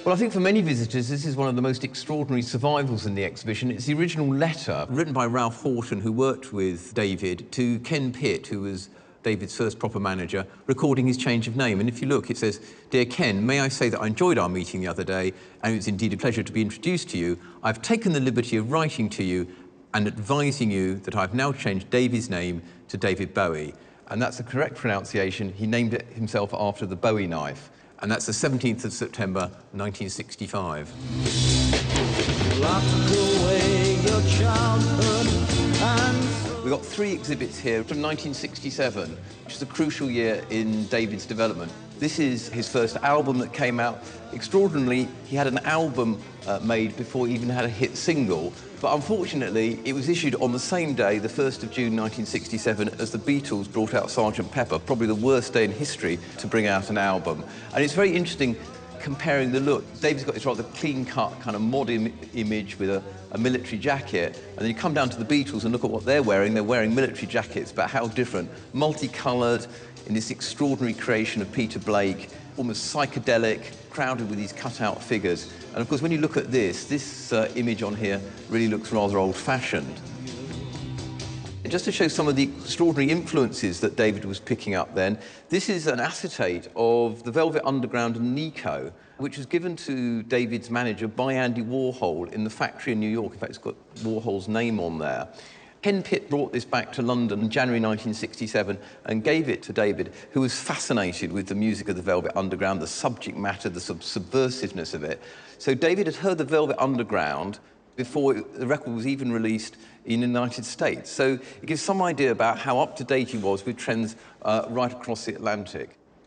Well, I think for many visitors, this is one of the most extraordinary survivals in the exhibition. It's the original letter written by Ralph Horton, who worked with David, to Ken Pitt, who was David's first proper manager, recording his change of name. And if you look, it says, "Dear Ken, may I say that I enjoyed our meeting the other day, and it's indeed a pleasure to be introduced to you. I've taken the liberty of writing to you and advising you that I've now changed David's name to David Bowie." And that's the correct pronunciation. He named it himself after the Bowie knife. And that's the 17th of September, 1965. We've got 3 exhibits here from 1967, which is a crucial year in David's development. This is his first album that came out. Extraordinarily, he had an album made before he even had a hit single, but unfortunately, it was issued on the same day, the 1st of June 1967, as the Beatles brought out Sgt. Pepper, probably the worst day in history to bring out an album. And it's very interesting comparing the look. David's got this rather clean-cut kind of mod image with a military jacket, and then you come down to the Beatles and look at what they're wearing. They're wearing military jackets, but how different. Multicoloured, in this extraordinary creation of Peter Blake, almost psychedelic, crowded with these cut-out figures. And of course, when you look at this image on here really looks rather old-fashioned. Just to show some of the extraordinary influences that David was picking up then, this is an acetate of the Velvet Underground and Nico, which was given to David's manager by Andy Warhol in the factory in New York. In fact, it's got Warhol's name on there. Ken Pitt brought this back to London in January 1967 and gave it to David, who was fascinated with the music of the Velvet Underground, the subject matter, the subversiveness of it. So David had heard the Velvet Underground before the record was even released in the United States. So it gives some idea about how up-to-date he was with trends right across the Atlantic.